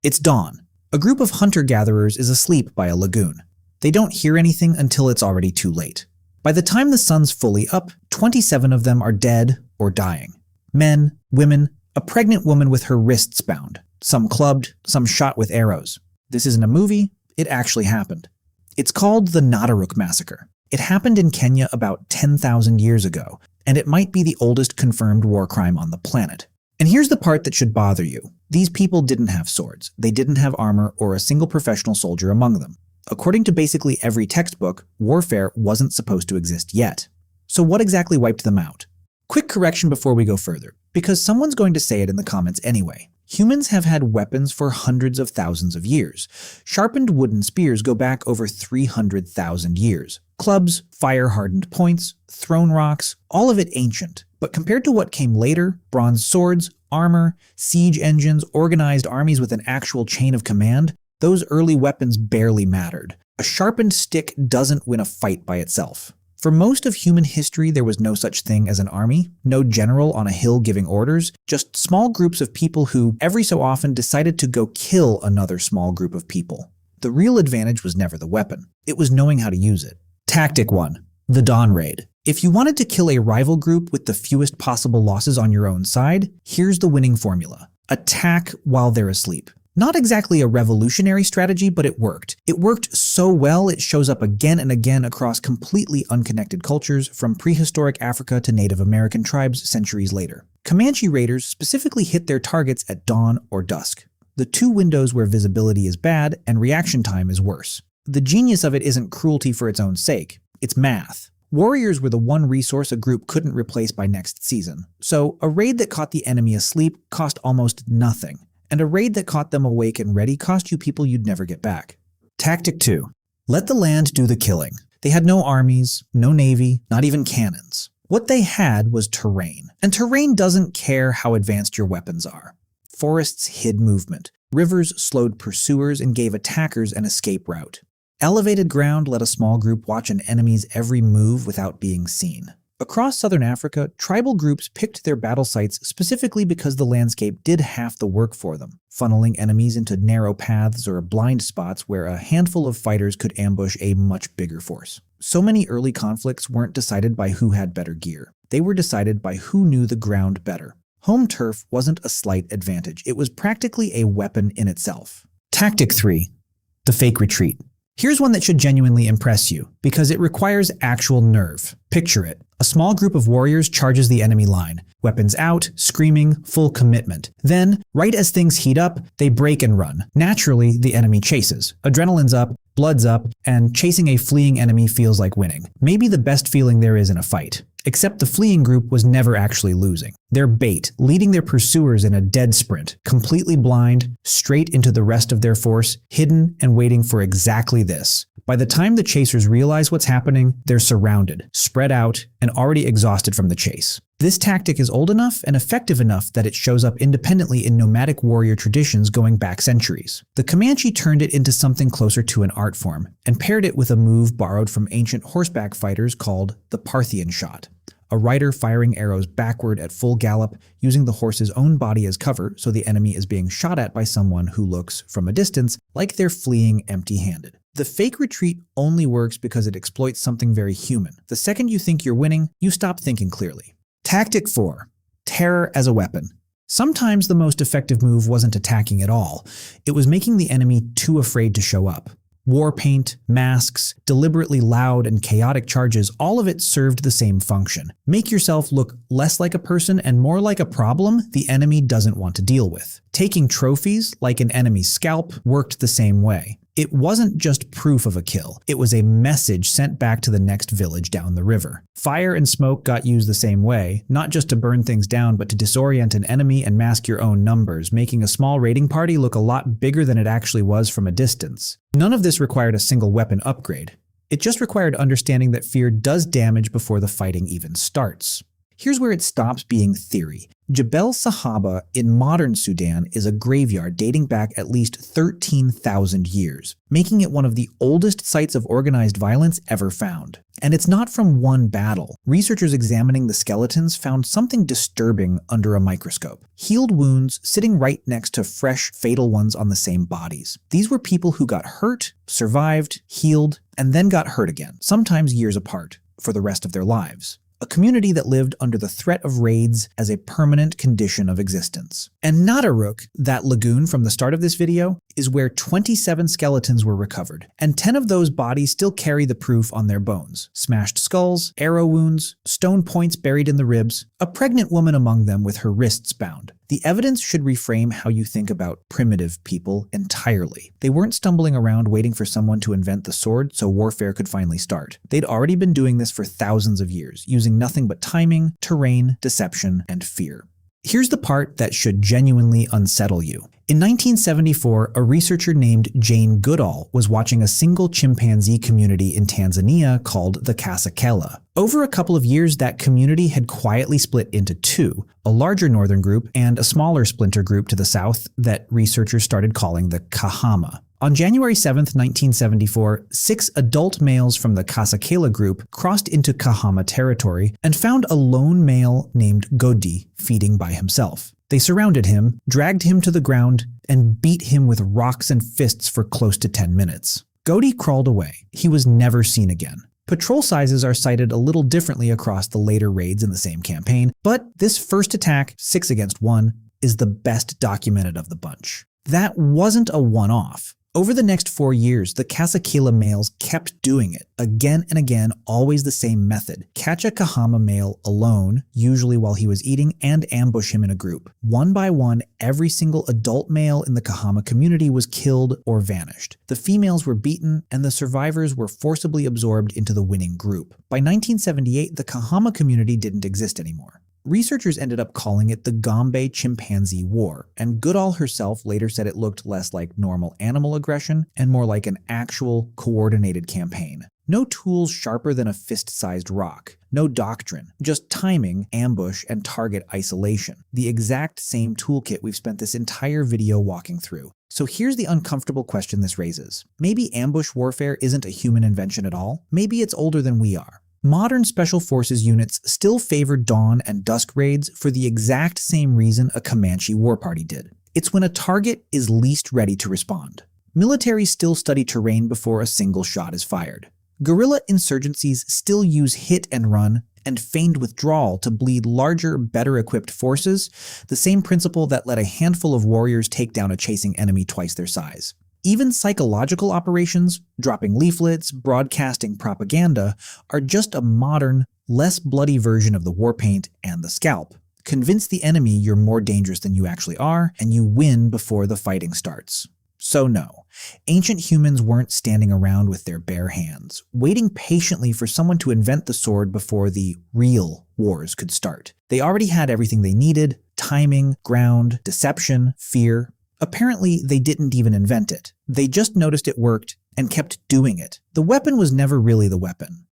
It's dawn. A group of hunter-gatherers is asleep by a lagoon. They don't hear anything until it's already too late. By the time the sun's fully up, 27 of them are dead or dying. Men, women, a pregnant woman with her wrists bound. Some clubbed, some shot with arrows. This isn't a movie, it actually happened. It's called the Nataruk Massacre. It happened in Kenya about 10,000 years ago, and it might be the oldest confirmed war crime on the planet. And here's the part that should bother you. These people didn't have swords, they didn't have armor or a single professional soldier among them. According to basically every textbook, warfare wasn't supposed to exist yet. So what exactly wiped them out? Quick correction before we go further, because someone's going to say it in the comments anyway. Humans have had weapons for hundreds of thousands of years. Sharpened wooden spears go back over 300,000 years. Clubs, fire-hardened points, thrown rocks, all of it ancient. But compared to what came later, bronze swords, armor, siege engines, organized armies with an actual chain of command, those early weapons barely mattered. A sharpened stick doesn't win a fight by itself. For most of human history, there was no such thing as an army, no general on a hill giving orders, just small groups of people who, every so often, decided to go kill another small group of people. The real advantage was never the weapon. It was knowing how to use it. Tactic 1. The Dawn Raid. If you wanted to kill a rival group with the fewest possible losses on your own side, here's the winning formula. Attack while they're asleep. Not exactly a revolutionary strategy, but it worked. It worked so well it shows up again and again across completely unconnected cultures, from prehistoric Africa to Native American tribes centuries later. Comanche raiders specifically hit their targets at dawn or dusk, the two windows where visibility is bad and reaction time is worse. The genius of it isn't cruelty for its own sake, it's math. Warriors were the one resource a group couldn't replace by next season, so a raid that caught the enemy asleep cost almost nothing. And a raid that caught them awake and ready cost you people you'd never get back. Tactic 2. Let the land do the killing. They had no armies, no navy, not even cannons. What they had was terrain. And terrain doesn't care how advanced your weapons are. Forests hid movement. Rivers slowed pursuers and gave attackers an escape route. Elevated ground let a small group watch an enemy's every move without being seen. Across southern Africa, tribal groups picked their battle sites specifically because the landscape did half the work for them, funneling enemies into narrow paths or blind spots where a handful of fighters could ambush a much bigger force. So many early conflicts weren't decided by who had better gear. They were decided by who knew the ground better. Home turf wasn't a slight advantage. It was practically a weapon in itself. Tactic 3. The fake retreat. Here's one that should genuinely impress you, because it requires actual nerve. Picture it. A small group of warriors charges the enemy line, weapons out, screaming, full commitment. Then, right as things heat up, they break and run. Naturally, the enemy chases. Adrenaline's up, blood's up, and chasing a fleeing enemy feels like winning. Maybe the best feeling there is in a fight. Except the fleeing group was never actually losing. They're bait, leading their pursuers in a dead sprint, completely blind, straight into the rest of their force, hidden and waiting for exactly this. By the time the chasers realize what's happening, they're surrounded, spread out, and already exhausted from the chase. This tactic is old enough and effective enough that it shows up independently in nomadic warrior traditions going back centuries. The Comanche turned it into something closer to an art form, and paired it with a move borrowed from ancient horseback fighters called the Parthian shot. A rider firing arrows backward at full gallop, using the horse's own body as cover so the enemy is being shot at by someone who looks, from a distance, like they're fleeing empty-handed. The fake retreat only works because it exploits something very human. The second you think you're winning, you stop thinking clearly. Tactic 4. Terror as a weapon. Sometimes the most effective move wasn't attacking at all. It was making the enemy too afraid to show up. War paint, masks, deliberately loud and chaotic charges, all of it served the same function. Make yourself look less like a person and more like a problem the enemy doesn't want to deal with. Taking trophies, like an enemy's scalp, worked the same way. It wasn't just proof of a kill, it was a message sent back to the next village down the river. Fire and smoke got used the same way, not just to burn things down but to disorient an enemy and mask your own numbers, making a small raiding party look a lot bigger than it actually was from a distance. None of this required a single weapon upgrade. It just required understanding that fear does damage before the fighting even starts. Here's where it stops being theory. Jebel Sahaba in modern Sudan is a graveyard dating back at least 13,000 years, making it one of the oldest sites of organized violence ever found. And it's not from one battle. Researchers examining the skeletons found something disturbing under a microscope. Healed wounds sitting right next to fresh, fatal ones on the same bodies. These were people who got hurt, survived, healed, and then got hurt again, sometimes years apart, for the rest of their lives. A community that lived under the threat of raids as a permanent condition of existence. And Nataruk, that lagoon from the start of this video, is where 27 skeletons were recovered, and 10 of those bodies still carry the proof on their bones. Smashed skulls, arrow wounds, stone points buried in the ribs, a pregnant woman among them with her wrists bound. The evidence should reframe how you think about primitive people entirely. They weren't stumbling around waiting for someone to invent the sword so warfare could finally start. They'd already been doing this for thousands of years, using nothing but timing, terrain, deception, and fear. Here's the part that should genuinely unsettle you. In 1974, a researcher named Jane Goodall was watching a single chimpanzee community in Tanzania called the Kasakela. Over a couple of years, that community had quietly split into two, a larger northern group and a smaller splinter group to the south that researchers started calling the Kahama. On January 7, 1974, 6 adult males from the Kasakela group crossed into Kahama territory and found a lone male named Godi feeding by himself. They surrounded him, dragged him to the ground, and beat him with rocks and fists for close to 10 minutes. Godi crawled away. He was never seen again. Patrol sizes are cited a little differently across the later raids in the same campaign, but this first attack, 6 against 1, is the best documented of the bunch. That wasn't a one-off. Over the next 4 years, the Kasakela males kept doing it, again and again, always the same method. Catch a Kahama male alone, usually while he was eating, and ambush him in a group. One by one, every single adult male in the Kahama community was killed or vanished. The females were beaten, and the survivors were forcibly absorbed into the winning group. By 1978, the Kahama community didn't exist anymore. Researchers ended up calling it the Gombe Chimpanzee War, and Goodall herself later said it looked less like normal animal aggression and more like an actual, coordinated campaign. No tools sharper than a fist-sized rock. No doctrine. Just timing, ambush, and target isolation. The exact same toolkit we've spent this entire video walking through. So here's the uncomfortable question this raises. Maybe ambush warfare isn't a human invention at all. Maybe it's older than we are. Modern Special Forces units still favor dawn and dusk raids for the exact same reason a Comanche war party did. It's when a target is least ready to respond. Militaries still study terrain before a single shot is fired. Guerrilla insurgencies still use hit and run and feigned withdrawal to bleed larger, better-equipped forces, the same principle that let a handful of warriors take down a chasing enemy twice their size. Even psychological operations, dropping leaflets, broadcasting propaganda, are just a modern, less bloody version of the war paint and the scalp. Convince the enemy you're more dangerous than you actually are, and you win before the fighting starts. So no, ancient humans weren't standing around with their bare hands, waiting patiently for someone to invent the sword before the real wars could start. They already had everything they needed: timing, ground, deception, fear. Apparently, they didn't even invent it. They just noticed it worked and kept doing it. The weapon was never really the weapon.